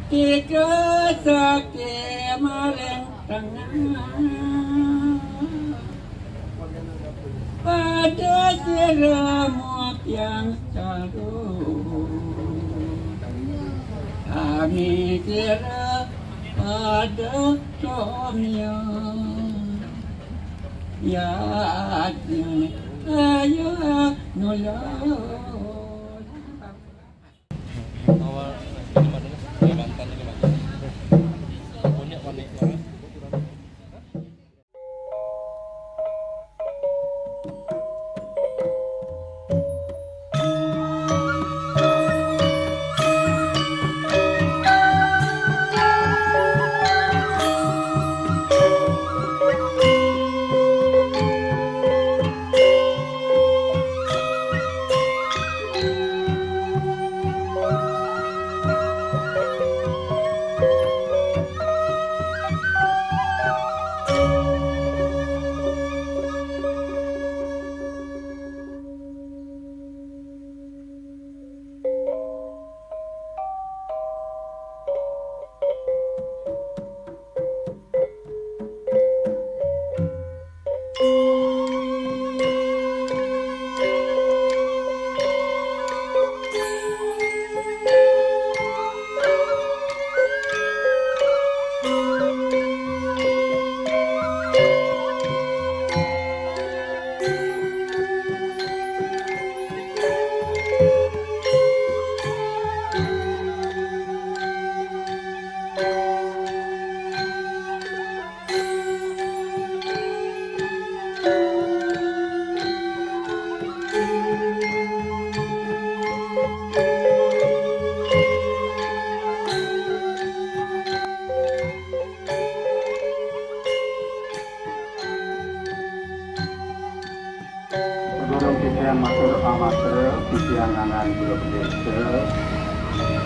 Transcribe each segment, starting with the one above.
Tiga sakit maleng tengah pada siremut yang selalu kami kira pada suaminya ya ayo nolong.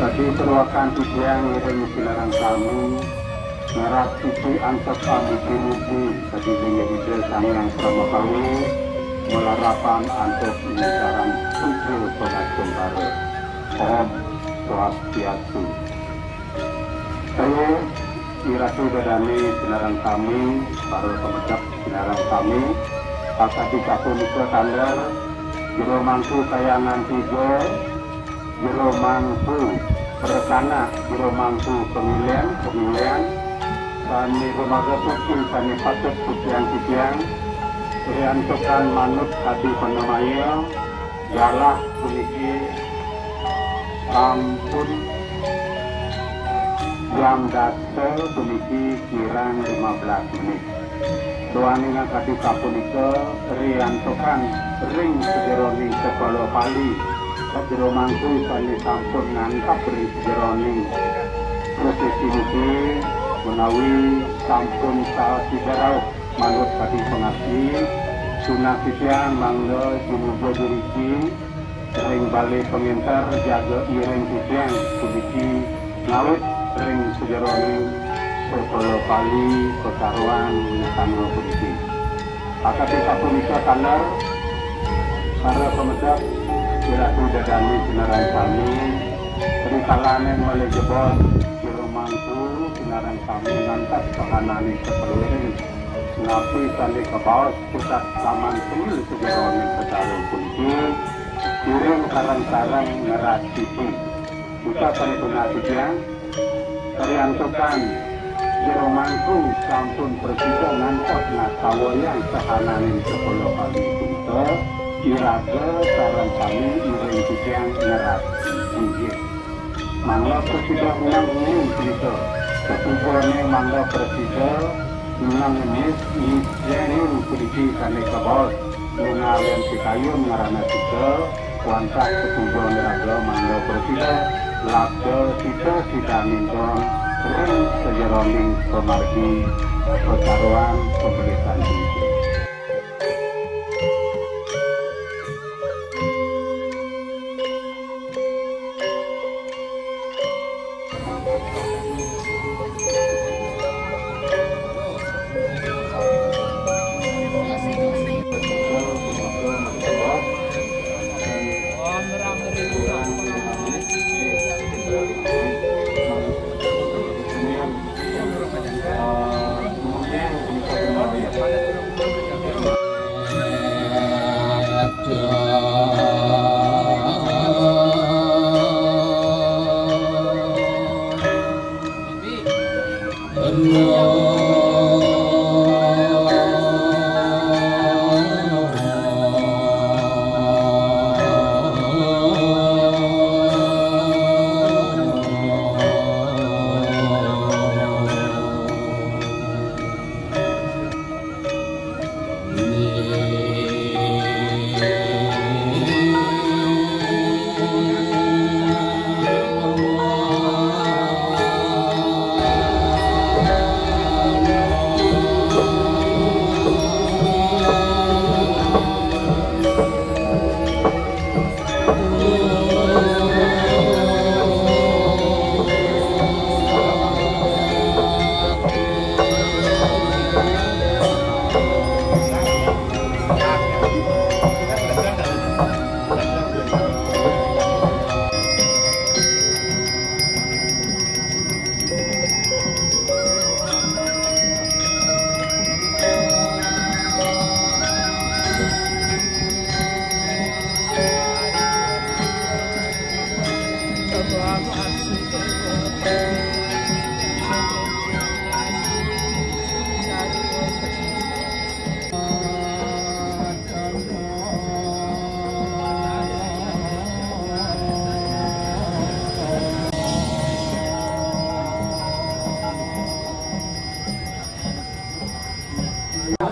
Tadi perwakan tujuan ngiring silarang kami ngerat suci antek kami dimuji tadi menjadi kami yang selama kami melarapan antek incaran tujuh solat kembara Om Swastiastu. Saya Iratu Dadani silarang kami para pemecap silarang kami Pakati Katonika Kandar Jero Mangku Kayangan Tiga Jero Mangku Bersana Jero Mangku Pemilihan Kami Remaga Suci Kami Patut Pujian Riantokan Manut Kadi Penamaya Galah Puniki Ampun Jam Dasar Puniki Kirang 15 menit Doaninga Kadi Kapunika Riantokan Ring Sejeroning Kepala Pali Jero Mangku Kami sampun ngangkap ring sejeroning prosesi ini menawi sampun sajidarau manut Kadi Pengabdi sunah sisian mangga jumuga diriki ring bali pengintar jaga iring sisian puniki ngawit ring sejeroning Kepala Pali Pekaruan Tangga puniki Akati Kapunika Kandar para pemedap Iratu Dadani sinaran kami Perikalanen melejebot Jero Mangku sinaran kami Nantas pahanani keperluan Napi kali kebawas pusat taman semil sejaroni ketarung kunci Kirim karang-karang ngerat sisi Buka perhitungan Periantukan Jero Mangku sampun persida ngantot Nasawoyang sehananin 10 kali kunci Iraga sarang kami iring kucing ngerat tinggi. Mangga presida unang ini cerita. Ketujuannya mangga presida unang ini ijenin kuliki kane kabos. Nungalian si kayu ngarana tiga. Kuantak ketujuan iraga mangga presida. Labda sita minton. Ring sejeroning pemargi. Pekaruan pembelian tinggi.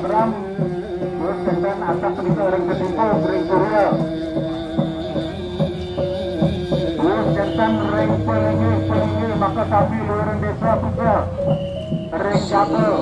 Ram, buat tentang atas kita orang ketipu ring Korea. Buat tentang ring pelingi maka sapi luar desa juga ring jatuh.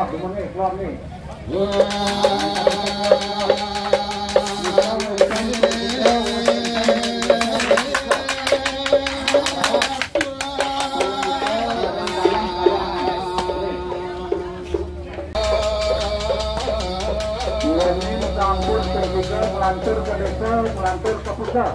keluar nih. Melantur ke desa, melantur ke pusat.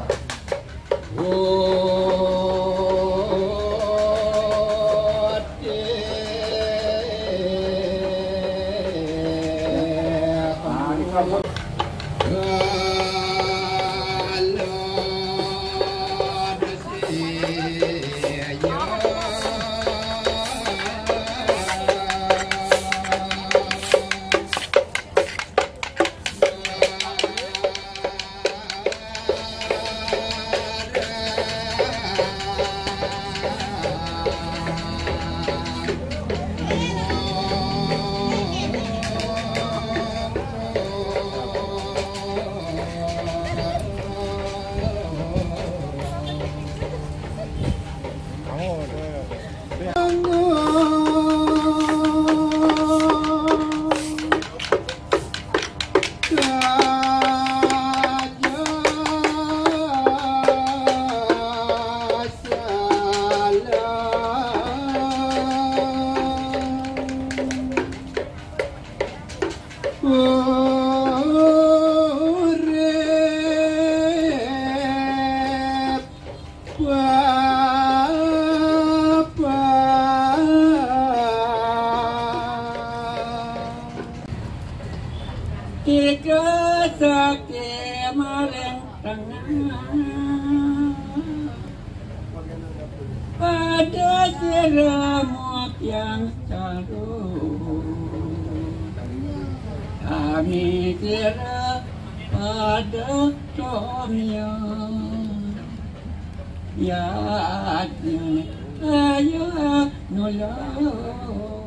Tiga sakit maleng tengah pada seramut yang saru kami kira pada tomnya ya ayo nolong